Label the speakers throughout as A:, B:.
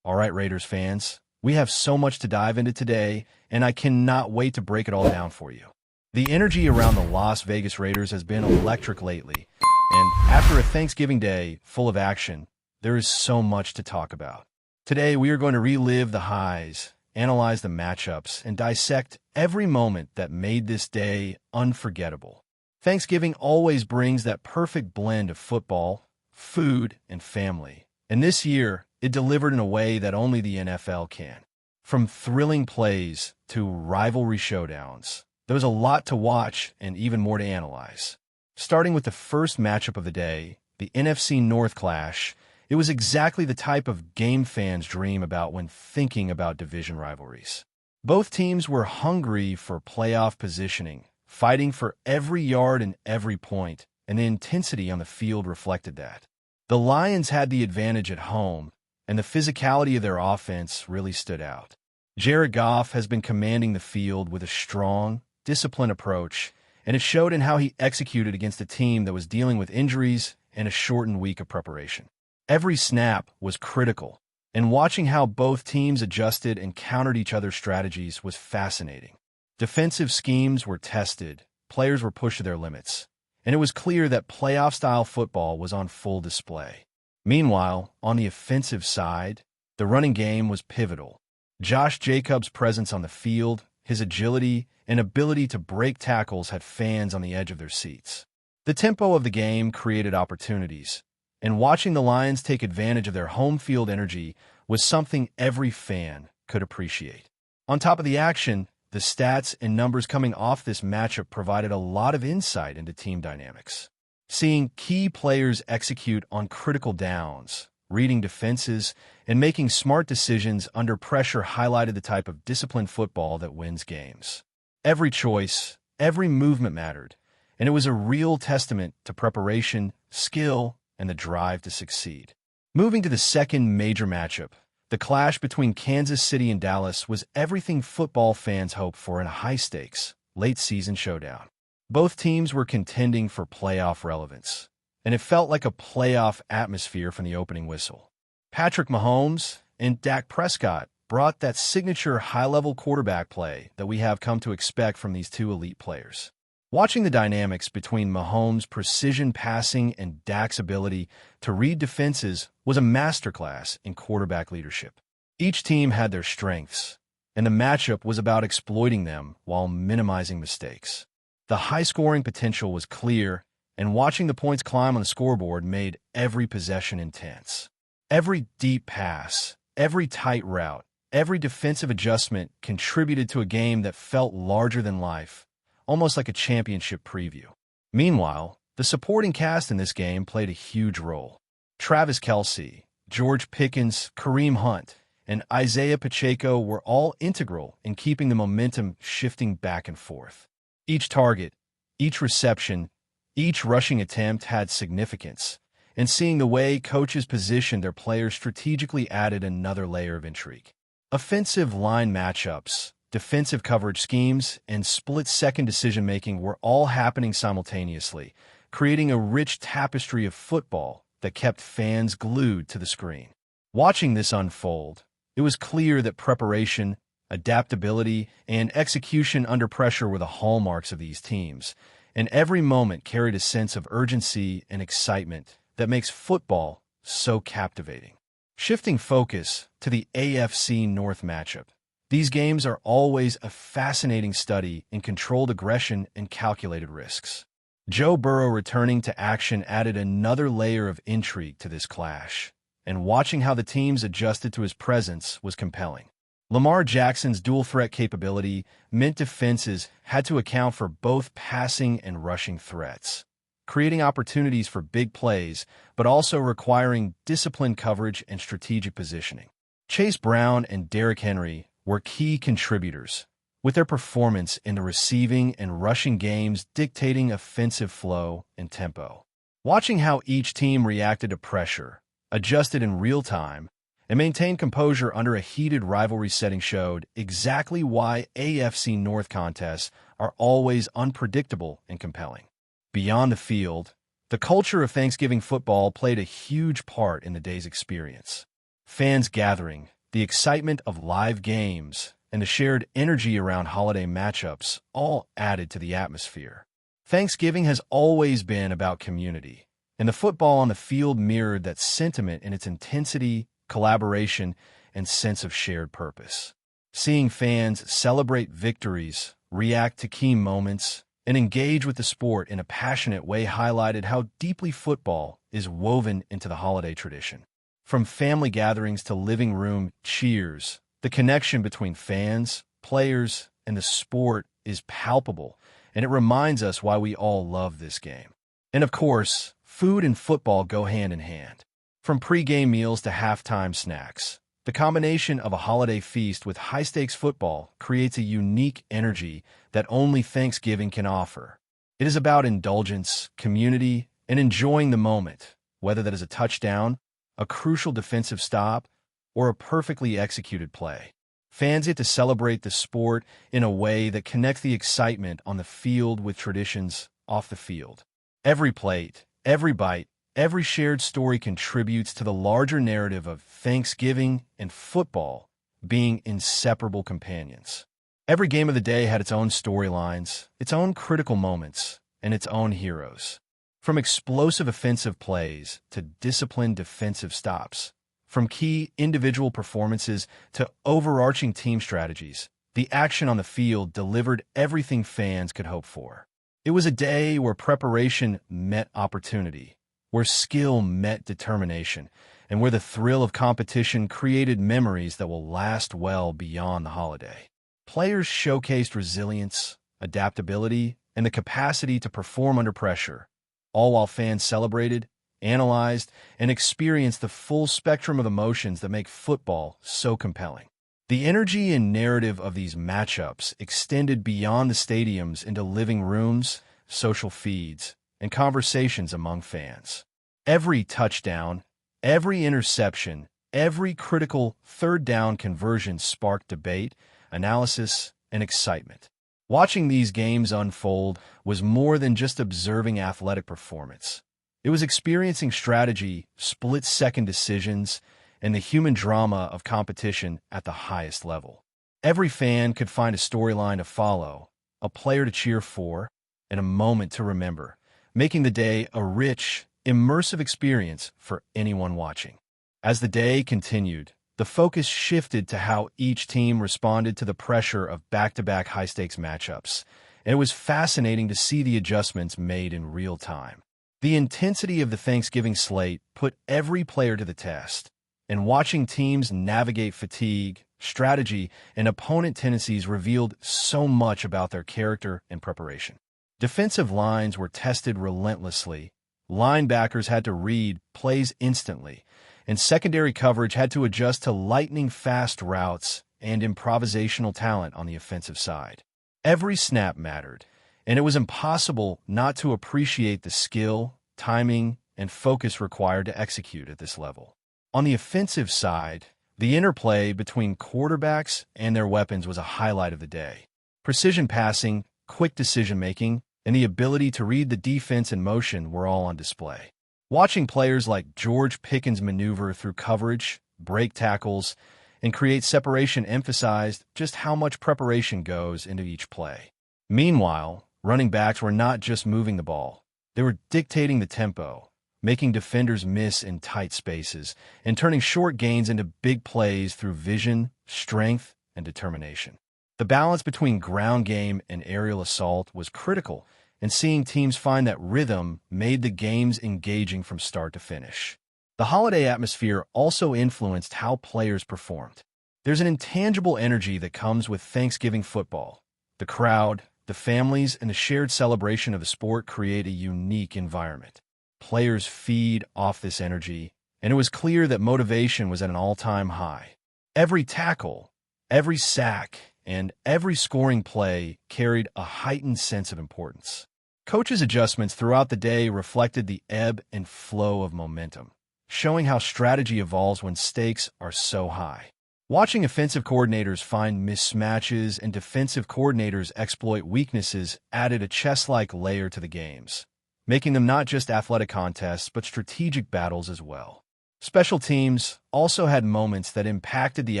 A: All right, Raiders fans, we have so much to dive into today, and I cannot wait to break it all down for you. The energy around the Las Vegas Raiders has been electric lately, and after a Thanksgiving day full of action, there is so much to talk about. Today, we are going to relive the highs, analyze the matchups, and dissect every moment that made this day unforgettable. Thanksgiving always brings that perfect blend of football, food, and family. And this year, it delivered in a way that only the NFL can. From thrilling plays to rivalry showdowns, there was a lot to watch and even more to analyze. Starting with the first matchup of the day, the NFC North clash, it was exactly the type of game fans dream about when thinking about division rivalries. Both teams were hungry for playoff positioning, fighting for every yard and every point, and the intensity on the field reflected that. The Lions had the advantage at home, and the physicality of their offense really stood out. Jared Goff has been commanding the field with a strong, disciplined approach, and it showed in how he executed against a team that was dealing with injuries and a shortened week of preparation. Every snap was critical, and watching how both teams adjusted and countered each other's strategies was fascinating. Defensive schemes were tested, players were pushed to their limits, and it was clear that playoff-style football was on full display. Meanwhile, on the offensive side, the running game was pivotal. Josh Jacobs' presence on the field, his agility, and ability to break tackles had fans on the edge of their seats. The tempo of the game created opportunities, and watching the Lions take advantage of their home field energy was something every fan could appreciate. On top of the action, the stats and numbers coming off this matchup provided a lot of insight into team dynamics. Seeing key players execute on critical downs, reading defenses, and making smart decisions under pressure highlighted the type of disciplined football that wins games. Every choice, every movement mattered, and it was a real testament to preparation, skill, and the drive to succeed. Moving to the second major matchup, the clash between Kansas City and Dallas was everything football fans hoped for in a high-stakes, late-season showdown. Both teams were contending for playoff relevance, and it felt like a playoff atmosphere from the opening whistle. Patrick Mahomes and Dak Prescott brought that signature high-level quarterback play that we have come to expect from these two elite players. Watching the dynamics between Mahomes' precision passing and Dak's ability to read defenses was a masterclass in quarterback leadership. Each team had their strengths, and the matchup was about exploiting them while minimizing mistakes. The high-scoring potential was clear, and watching the points climb on the scoreboard made every possession intense. Every deep pass, every tight route, every defensive adjustment contributed to a game that felt larger than life, almost like a championship preview. Meanwhile, the supporting cast in this game played a huge role. Travis Kelce, George Pickens, Kareem Hunt, and Isaiah Pacheco were all integral in keeping the momentum shifting back and forth. Each target, each reception, each rushing attempt had significance, and seeing the way coaches positioned their players strategically added another layer of intrigue. Offensive line matchups, defensive coverage schemes, and split-second decision-making were all happening simultaneously, creating a rich tapestry of football that kept fans glued to the screen. Watching this unfold, it was clear that preparation, adaptability, and execution under pressure were the hallmarks of these teams, and every moment carried a sense of urgency and excitement that makes football so captivating. Shifting focus to the AFC North matchup, these games are always a fascinating study in controlled aggression and calculated risks. Joe Burrow returning to action added another layer of intrigue to this clash, and watching how the teams adjusted to his presence was compelling. Lamar Jackson's dual-threat capability meant defenses had to account for both passing and rushing threats, creating opportunities for big plays, but also requiring disciplined coverage and strategic positioning. Chase Brown and Derrick Henry were key contributors, with their performance in the receiving and rushing games dictating offensive flow and tempo. Watching how each team reacted to pressure, adjusted in real time, and maintained composure under a heated rivalry setting showed exactly why AFC North contests are always unpredictable and compelling. Beyond the field, the culture of Thanksgiving football played a huge part in the day's experience. Fans gathering, the excitement of live games, and the shared energy around holiday matchups all added to the atmosphere. Thanksgiving has always been about community, and the football on the field mirrored that sentiment in its intensity, collaboration, and sense of shared purpose. Seeing fans celebrate victories, react to key moments, and engage with the sport in a passionate way highlighted how deeply football is woven into the holiday tradition. From family gatherings to living room cheers, the connection between fans, players, and the sport is palpable, and it reminds us why we all love this game. And of course, food and football go hand in hand. From pre-game meals to halftime snacks, the combination of a holiday feast with high-stakes football creates a unique energy that only Thanksgiving can offer. It is about indulgence, community, and enjoying the moment, whether that is a touchdown, a crucial defensive stop, or a perfectly executed play. Fans get to celebrate the sport in a way that connects the excitement on the field with traditions off the field. Every plate, every bite, every shared story contributes to the larger narrative of Thanksgiving and football being inseparable companions. Every game of the day had its own storylines, its own critical moments, and its own heroes. From explosive offensive plays to disciplined defensive stops, from key individual performances to overarching team strategies, the action on the field delivered everything fans could hope for. It was a day where preparation met opportunity, where skill met determination, and where the thrill of competition created memories that will last well beyond the holiday. Players showcased resilience, adaptability, and the capacity to perform under pressure, all while fans celebrated, analyzed, and experienced the full spectrum of emotions that make football so compelling. The energy and narrative of these matchups extended beyond the stadiums into living rooms, social feeds, and conversations among fans. Every touchdown, every interception, every critical third down conversion sparked debate, analysis, and excitement. Watching these games unfold was more than just observing athletic performance. It was experiencing strategy, split-second decisions, and the human drama of competition at the highest level. Every fan could find a storyline to follow, a player to cheer for, and a moment to remember, making the day a rich, immersive experience for anyone watching. As the day continued, the focus shifted to how each team responded to the pressure of back-to-back high-stakes matchups, and it was fascinating to see the adjustments made in real time. The intensity of the Thanksgiving slate put every player to the test, and watching teams navigate fatigue, strategy, and opponent tendencies revealed so much about their character and preparation. Defensive lines were tested relentlessly, linebackers had to read plays instantly, and secondary coverage had to adjust to lightning-fast routes and improvisational talent on the offensive side. Every snap mattered, and it was impossible not to appreciate the skill, timing, and focus required to execute at this level. On the offensive side, the interplay between quarterbacks and their weapons was a highlight of the day. Precision passing, quick decision-making, and the ability to read the defense in motion were all on display. Watching players like George Pickens maneuver through coverage, break tackles, and create separation emphasized just how much preparation goes into each play. Meanwhile, running backs were not just moving the ball. They were dictating the tempo, making defenders miss in tight spaces, and turning short gains into big plays through vision, strength, and determination. The balance between ground game and aerial assault was critical, and seeing teams find that rhythm made the games engaging from start to finish. The holiday atmosphere also influenced how players performed. There's an intangible energy that comes with Thanksgiving football. The crowd, the families, and the shared celebration of the sport create a unique environment. Players feed off this energy, and it was clear that motivation was at an all-time high. Every tackle, every sack, and every scoring play carried a heightened sense of importance. Coaches' adjustments throughout the day reflected the ebb and flow of momentum, showing how strategy evolves when stakes are so high. Watching offensive coordinators find mismatches and defensive coordinators exploit weaknesses added a chess-like layer to the games, making them not just athletic contests but strategic battles as well. Special teams also had moments that impacted the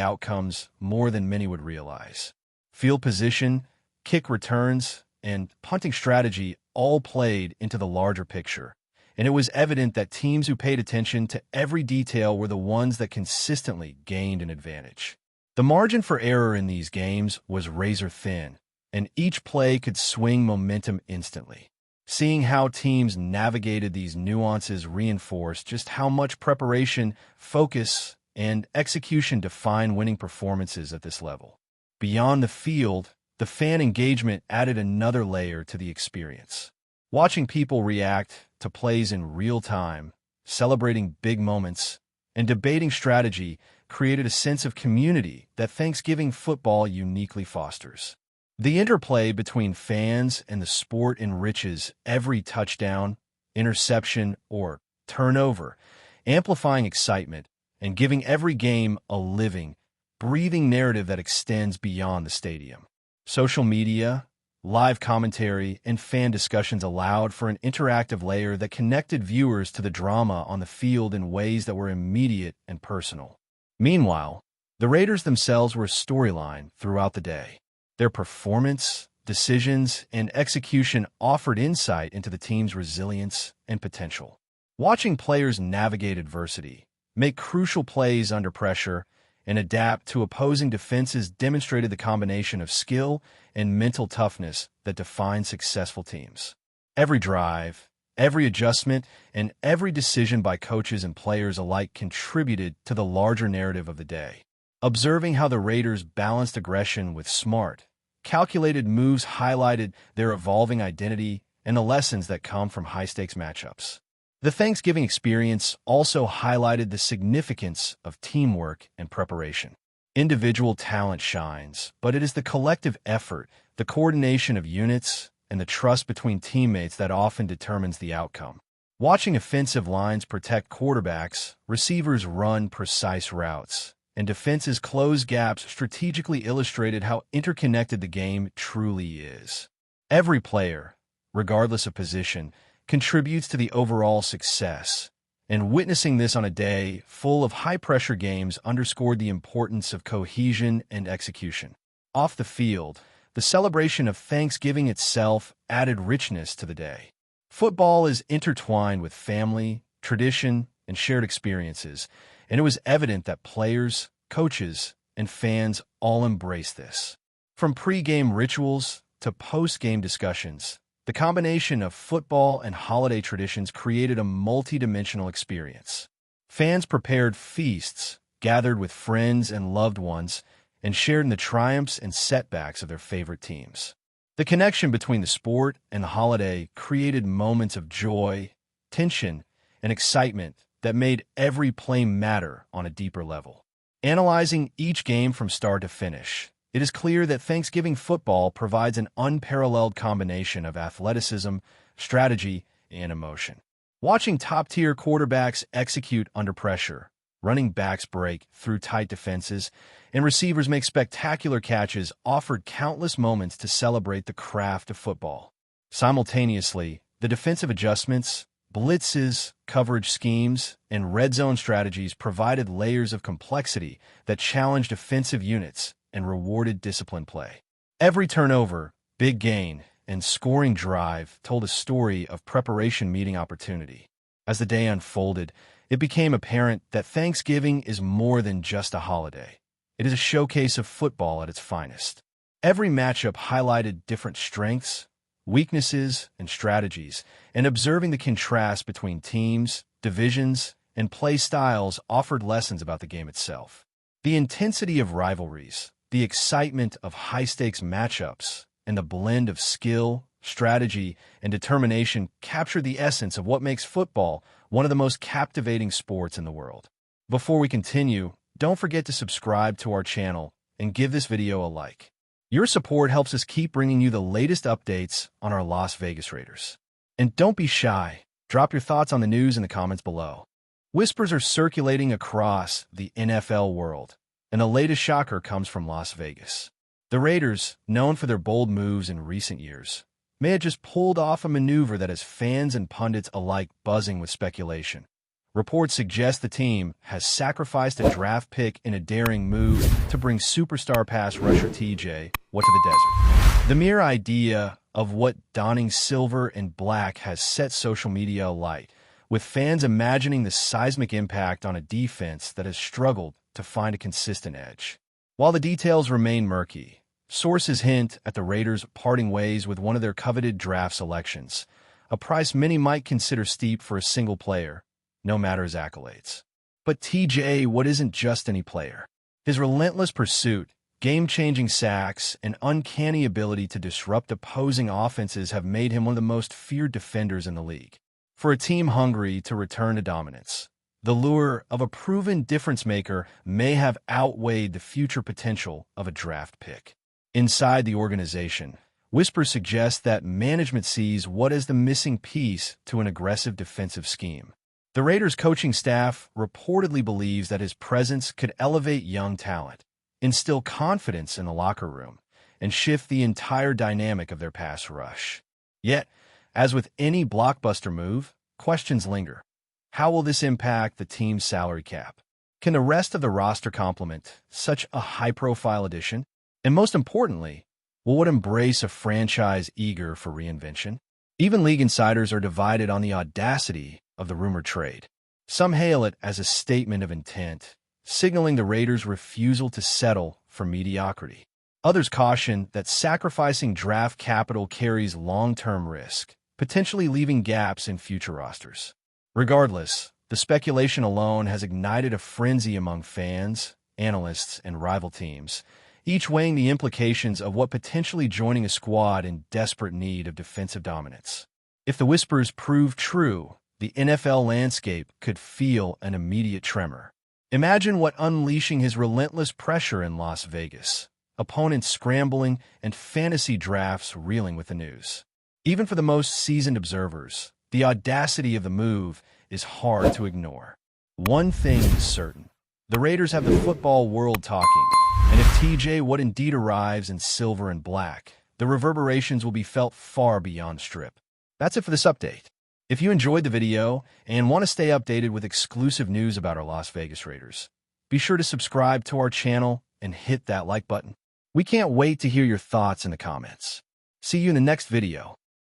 A: outcomes more than many would realize. Field position, kick returns, and punting strategy all played into the larger picture, and it was evident that teams who paid attention to every detail were the ones that consistently gained an advantage. The margin for error in these games was razor thin, and each play could swing momentum instantly. Seeing how teams navigated these nuances reinforced just how much preparation, focus, and execution define winning performances at this level. Beyond the field, the fan engagement added another layer to the experience. Watching people react to plays in real time, celebrating big moments, and debating strategy created a sense of community that Thanksgiving football uniquely fosters. The interplay between fans and the sport enriches every touchdown, interception, or turnover, amplifying excitement and giving every game a living, breathing narrative that extends beyond the stadium. Social media, live commentary, and fan discussions allowed for an interactive layer that connected viewers to the drama on the field in ways that were immediate and personal. Meanwhile, the Raiders themselves were a storyline throughout the day. Their performance, decisions, and execution offered insight into the team's resilience and potential. Watching players navigate adversity, make crucial plays under pressure, and adapt to opposing defenses demonstrated the combination of skill and mental toughness that define successful teams. Every drive, every adjustment, and every decision by coaches and players alike contributed to the larger narrative of the day. Observing how the Raiders balanced aggression with smart, calculated moves highlighted their evolving identity and the lessons that come from high-stakes matchups. The Thanksgiving experience also highlighted the significance of teamwork and preparation. Individual talent shines, but it is the collective effort, the coordination of units, and the trust between teammates that often determines the outcome. Watching offensive lines protect quarterbacks, receivers run precise routes, and defenses close gaps strategically illustrated how interconnected the game truly is. Every player, regardless of position, contributes to the overall success, and witnessing this on a day full of high-pressure games underscored the importance of cohesion and execution. Off the field, the celebration of Thanksgiving itself added richness to the day. Football is intertwined with family, tradition, and shared experiences, and it was evident that players, coaches, and fans all embrace this. From pre-game rituals to post-game discussions, the combination of football and holiday traditions created a multi-dimensional experience. Fans prepared feasts, gathered with friends and loved ones, and shared in the triumphs and setbacks of their favorite teams. The connection between the sport and the holiday created moments of joy, tension, and excitement that made every play matter on a deeper level. Analyzing each game from start to finish, it is clear that Thanksgiving football provides an unparalleled combination of athleticism, strategy, and emotion. Watching top-tier quarterbacks execute under pressure, running backs break through tight defenses, and receivers make spectacular catches offered countless moments to celebrate the craft of football. Simultaneously, the defensive adjustments, blitzes, coverage schemes, and red zone strategies provided layers of complexity that challenged offensive units and rewarded disciplined play. Every turnover, big gain, and scoring drive told a story of preparation meeting opportunity. As the day unfolded, it became apparent that Thanksgiving is more than just a holiday. It is a showcase of football at its finest. Every matchup highlighted different strengths, weaknesses, and strategies, and observing the contrast between teams, divisions, and play styles offered lessons about the game itself. The intensity of rivalries, the excitement of high-stakes matchups, and the blend of skill, strategy, and determination captured the essence of what makes football one of the most captivating sports in the world. Before we continue, don't forget to subscribe to our channel and give this video a like. Your support helps us keep bringing you the latest updates on our Las Vegas Raiders. And don't be shy. Drop your thoughts on the news in the comments below. Whispers are circulating across the NFL world, and the latest shocker comes from Las Vegas. The Raiders, known for their bold moves in recent years, may have just pulled off a maneuver that has fans and pundits alike buzzing with speculation. Reports suggest the team has sacrificed a draft pick in a daring move to bring superstar pass rusher TJ Watt to the desert. The mere idea of what donning silver and black has set social media alight, with fans imagining the seismic impact on a defense that has struggled to find a consistent edge. While the details remain murky, sources hint at the Raiders parting ways with one of their coveted draft selections, a price many might consider steep for a single player, no matter his accolades. But TJ Watt isn't just any player. His relentless pursuit, game-changing sacks, and uncanny ability to disrupt opposing offenses have made him one of the most feared defenders in the league. For a team hungry to return to dominance, the lure of a proven difference-maker may have outweighed the future potential of a draft pick. Inside the organization, whispers suggest that management sees Watt as the missing piece to an aggressive defensive scheme. The Raiders' coaching staff reportedly believes that his presence could elevate young talent, instill confidence in the locker room, and shift the entire dynamic of their pass rush. Yet, as with any blockbuster move, questions linger. How will this impact the team's salary cap? Can the rest of the roster complement such a high-profile addition? And most importantly, will Watt embrace a franchise eager for reinvention? Even league insiders are divided on the audacity of the rumored trade. Some hail it as a statement of intent, signaling the Raiders' refusal to settle for mediocrity. Others caution that sacrificing draft capital carries long-term risk, potentially leaving gaps in future rosters. Regardless, the speculation alone has ignited a frenzy among fans, analysts, and rival teams, each weighing the implications of Watt potentially joining a squad in desperate need of defensive dominance. If the whispers prove true, the NFL landscape could feel an immediate tremor. Imagine Watt unleashing his relentless pressure in Las Vegas, opponents scrambling and fantasy drafts reeling with the news. Even for the most seasoned observers, the audacity of the move is hard to ignore. One thing is certain: the Raiders have the football world talking, and if TJ Watt indeed arrives in silver and black, the reverberations will be felt far beyond Strip. That's it for this update. If you enjoyed the video and want to stay updated with exclusive news about our Las Vegas Raiders, be sure to subscribe to our channel and hit that like button. We can't wait to hear your thoughts in the comments. See you in the next video.